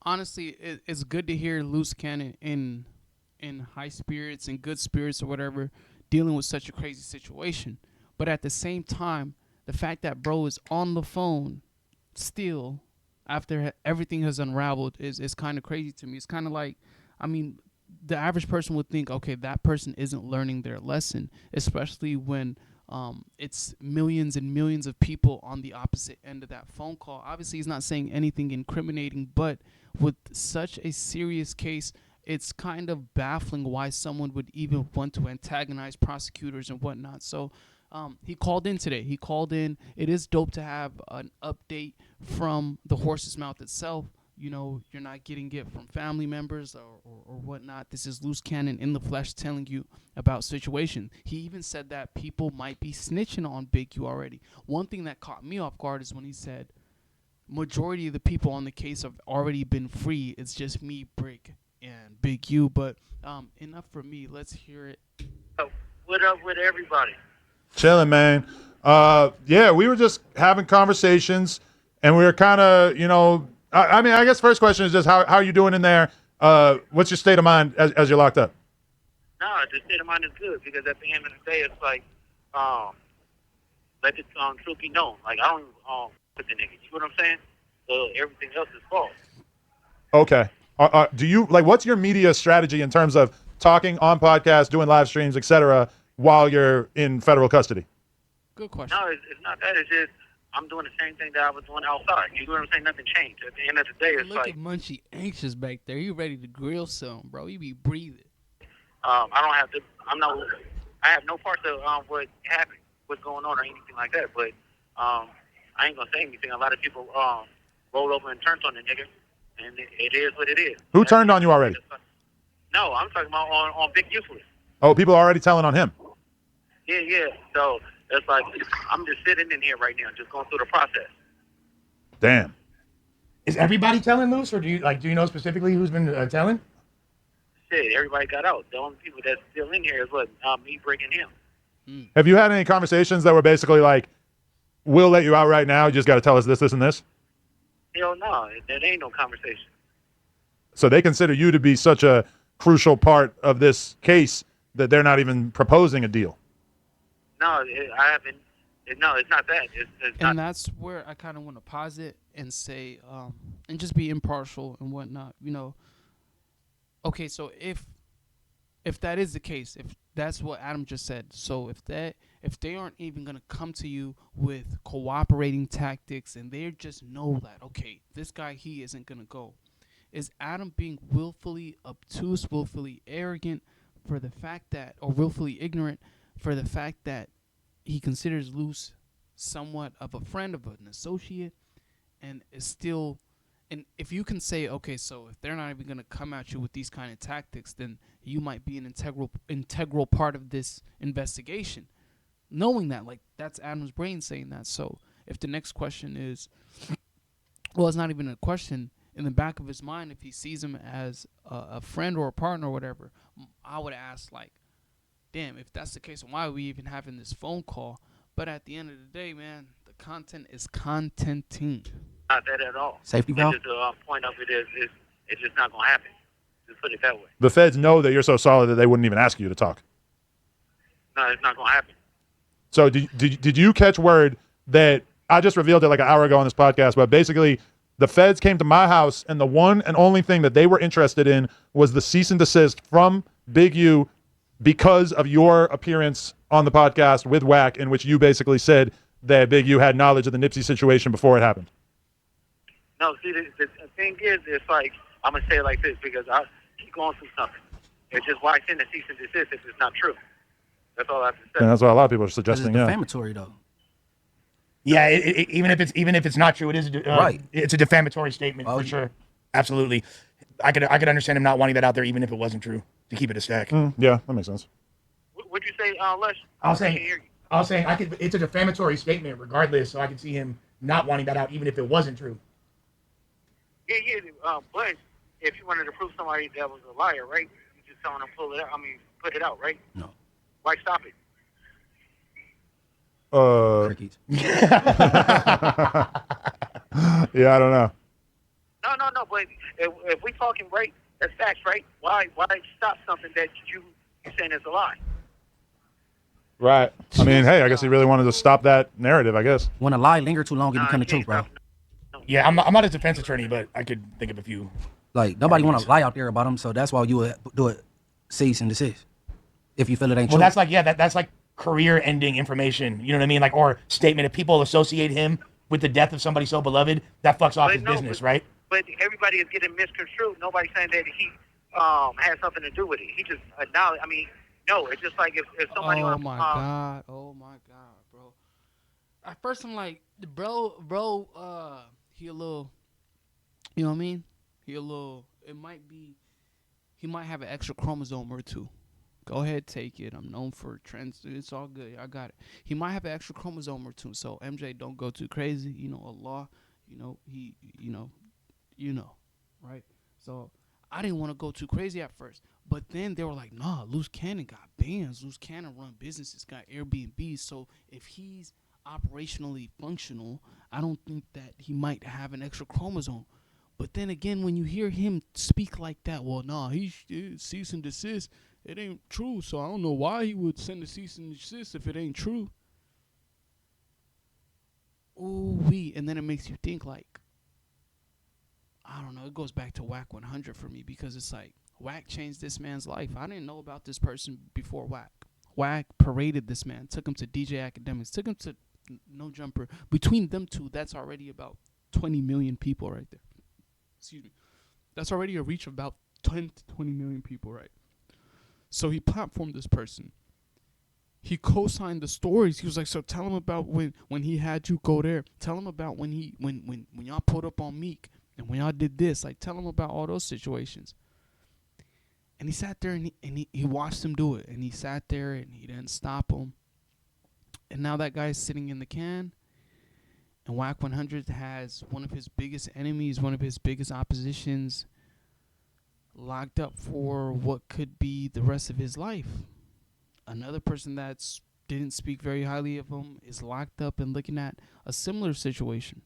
honestly, it's good to hear Luce Cannon in high spirits and good spirits or whatever, dealing with such a crazy situation. But at the same time, the fact that bro is on the phone still after everything has unraveled is kind of crazy to me. It's kind of like, I mean, the average person would think, okay, that person isn't learning their lesson, especially when it's millions and millions of people on the opposite end of that phone call. Obviously, he's not saying anything incriminating, but with such a serious case, it's kind of baffling why someone would even want to antagonize prosecutors and whatnot. So he called in today. He called in. It is dope to have an update from the horse's mouth itself. You know, you're not getting it from family members or whatnot. This is Loose Cannon in the flesh telling you about situation. He even said that people might be snitching on Big U already. One thing that caught me off guard is when he said majority of the people on the case have already been free. It's just me, Brick, and Big U. But enough for me. Let's hear it. What up with everybody? Chilling, man. Yeah, we were just having conversations, and we were kind of, I mean, I guess first question is just how are you doing in there? What's your state of mind as you're locked up? No, the state of mind is good because at the end of the day, it's like, let the truth be known. Like, I don't put the nigga. You know what I'm saying? So everything else is false. Okay. Do you what's your media strategy in terms of talking on podcasts, doing live streams, etc., while you're in federal custody? Good question. No, it's not that. It's just I'm doing the same thing that I was doing outside. You know what I'm saying? Nothing changed. At the end of the day, it's Look like at Munchie anxious back there. You ready to grill something, bro? You be breathing. I don't have to. I have no parts of what happened, what's going on, or anything like that. But I ain't gonna say anything. A lot of people rolled over and turned on the nigga, and it is what it is. Who turned on you already? No, I'm talking about on Big Useless. Oh, people are already telling on him. Yeah. So it's like I'm just sitting in here right now, just going through the process. Damn. Is everybody telling Luce, or do you know specifically who's been telling? Shit, everybody got out. The only people that's still in here is what me breaking him. Have you had any conversations that were basically like, we'll let you out right now, you just got to tell us this, and this? Hell no, that ain't no conversation. So they consider you to be such a crucial part of this case that they're not even proposing a deal. No, I haven't. No, it's not that. It's not. And that's where I kind of want to pause it and say, and just be impartial and whatnot. You know, okay, so if that is the case, if that's what Adam just said, so if they aren't even gonna come to you with cooperating tactics and they just know that, okay, this guy, he isn't gonna go, is Adam being willfully obtuse, willfully arrogant for the fact that, or willfully ignorant for the fact that he considers Luce somewhat of a friend, of an associate, and is still, and if you can say, okay, so if they're not even going to come at you with these kind of tactics, then you might be an integral part of this investigation. Knowing that, like, that's Adam's brain saying that. So if the next question is, well, it's not even a question, in the back of his mind, if he sees him as a friend or a partner or whatever, I would ask, like, damn, if that's the case, why are we even having this phone call? But at the end of the day, man, the content is contenting. Not that at all. Safety valve? Just the point of it is it's just not going to happen. Just put it that way. The feds know that you're so solid that they wouldn't even ask you to talk. No, it's not going to happen. So did you catch word that I just revealed it like an hour ago on this podcast, but basically the feds came to my house and the one and only thing that they were interested in was the cease and desist from Big U because of your appearance on the podcast with Wack, in which you basically said that Big U had knowledge of the Nipsey situation before it happened. No, see, the thing is, it's like, I'm going to say it like this because I keep going through something. It's just why send a cease and desist if it's not true. That's all I have to say. And that's what a lot of people are suggesting. It's defamatory, though. Yeah, even if it's not true, it is right. It's a defamatory statement for sure. Absolutely, I could understand him not wanting that out there, even if it wasn't true, to keep it a stack. Yeah, that makes sense. What'd you say, Les? I was saying it's a defamatory statement regardless, so I could see him not wanting that out, even if it wasn't true. Yeah. But if you wanted to prove somebody that was a liar, right? You just telling them put it out, right? No. Why stop it? Crickets. Yeah, I don't know. No. no. But if we talking right, that's facts, right? Why stop something that you saying is a lie? Right. I mean, hey, I guess he really wanted to stop that narrative, I guess. When a lie linger too long, it become the truth, bro. Yeah, I'm not a defense attorney, but I could think of a few. Like nobody want to lie out there about him, so that's why you would do it, cease and desist. If you feel it ain't true. Well, that's like that's like career-ending information. You know what I mean? Like or statement. If people associate him with the death of somebody so beloved, that fucks off his business, right? But everybody is getting misconstrued. Nobody's saying that he had something to do with it. He just acknowledged. I mean, no, it's just like if somebody. Oh my god, bro. At first I'm like, bro, he a little, you know what I mean? It might be, he might have an extra chromosome or two. Go ahead, take it. I'm known for trends. It's all good. I got it. He might have an extra chromosome or two. So MJ, don't go too crazy. You know, Allah, he, right? So I didn't want to go too crazy at first. But then they were like, nah, Luce Cannon got bands. Luce Cannon run businesses, got Airbnb. So if he's operationally functional, I don't think that he might have an extra chromosome. But then again, when you hear him speak like that, well, nah, he cease and desist. It ain't true, so I don't know why he would send a cease and desist if it ain't true. Ooh-wee. And then it makes you think like, I don't know, it goes back to Wack 100 for me because it's like, Wack changed this man's life. I didn't know about this person before Wack. Wack paraded this man, took him to DJ Academics, took him to No Jumper. Between them two, that's already about 20 million people right there. Excuse me. That's already a reach of about 10 to 20 million people, right? So he platformed this person. He co-signed the stories. He was like, so tell him about when he had you go there. Tell him about when y'all pulled up on Meek and when y'all did this. Like, tell him about all those situations. And he sat there and he watched him do it. And he sat there and he didn't stop him. And now that guy's sitting in the can. And Wack 100 has one of his biggest enemies, one of his biggest oppositions, locked up for what could be the rest of his life. Another person that didn't speak very highly of him is locked up and looking at a similar situation.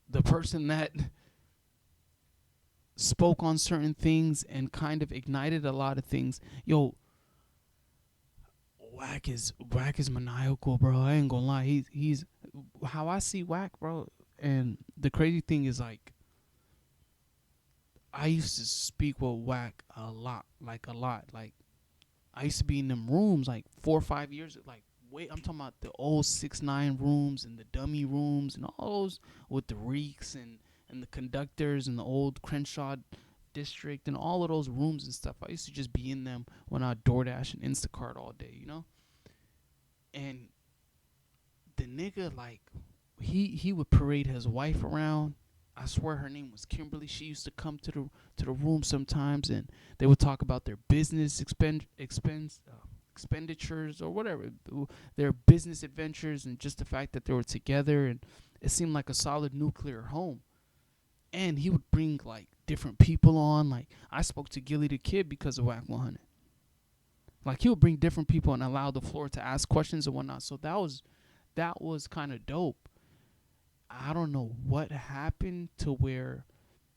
The person that spoke on certain things and kind of ignited a lot of things. Yo, Wack is maniacal, bro. I ain't gonna lie. He's how I see Wack, bro. And the crazy thing is like, I used to speak with Wack a lot. Like I used to be in them rooms like 4 or 5 years. Like I'm talking about the old 6ix9ine rooms and the dummy rooms and all those with the reeks and the conductors and the old Crenshaw district and all of those rooms and stuff. I used to just be in them when I DoorDash and Instacart all day, you know? And the nigga, like, he would parade his wife around. I swear her name was Kimberly. She used to come to the room sometimes, and they would talk about their business expenditures or whatever, their business adventures, and just the fact that they were together, and it seemed like a solid nuclear home. And he would bring like different people on. Like I spoke to Gilly the Kid because of Wack 100. Like he would bring different people and allow the floor to ask questions and whatnot. So that was kind of dope. I don't know what happened to where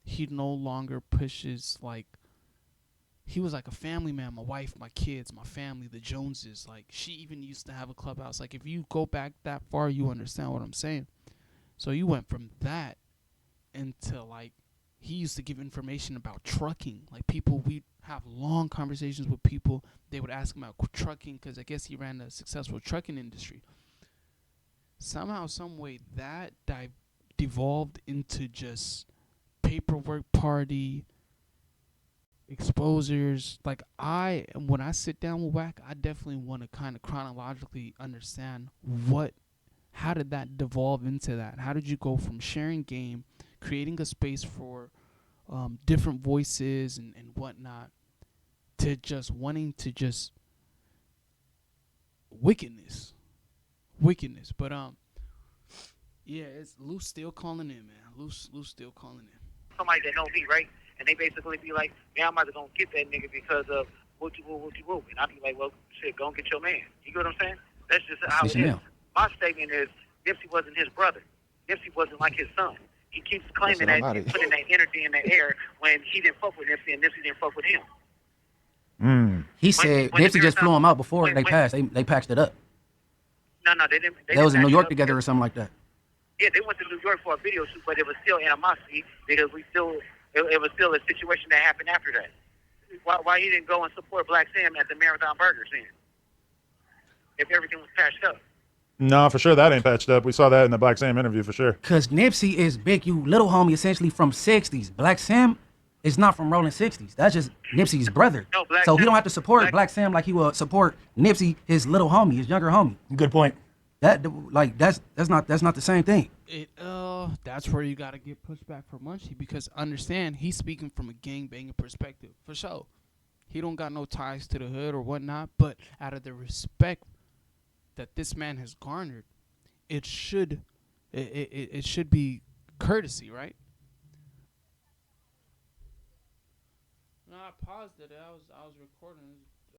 he no longer pushes like, he was like a family man, my wife, my kids, my family, the Joneses. Like she even used to have a clubhouse. Like if you go back that far, you understand what I'm saying. So you went from that into like, he used to give information about trucking. Like people, we'd have long conversations with people. They would ask him about trucking because I guess he ran a successful trucking industry. Somehow, some way, that devolved into just paperwork party, exposures. Like when I sit down with Wack, I definitely want to kind of chronologically understand how did that devolve into that? How did you go from sharing game, creating a space for different voices and whatnot, to just wanting to just wickedness. But yeah, it's Luce still calling in, man. Luce still calling in. Somebody that know me, right? And they basically be like, man, I'm either gonna get that nigga because of what you will. And I be like, well, shit, go and get your man. You get what I'm saying? That's just how it is. My statement is, Nipsey wasn't his brother. Nipsey wasn't like his son. He keeps claiming Listen, I'm that outta he's here. putting that energy in the air when he didn't fuck with Nipsey and Nipsey didn't fuck with him. He said when the Nipsey just flew him out before when- they when- passed. They patched it up. No, they didn't. They was in New patch it York up together or because- something like that. Yeah, they went to New York for a video shoot, but it was still animosity because it was still a situation that happened after that. Why he didn't go and support Black Sam at the Marathon Burgers then? If everything was patched up. No, for sure that ain't patched up. We saw that in the Black Sam interview for sure. Cause Nipsey is Big U little homie essentially from 60s. Black Sam is not from rolling 60s. That's just Nipsey's brother. No, Black so he Sam- don't have to support Black- Black Sam like he will support Nipsey, his little homie, his younger homie. Good point. That's not the same thing. That's where you gotta get pushback for Munchie, because understand he's speaking from a gangbanging perspective for sure. He don't got no ties to the hood or whatnot, but out of the respect that this man has garnered, it should be courtesy, right? No, I paused it. I was recording.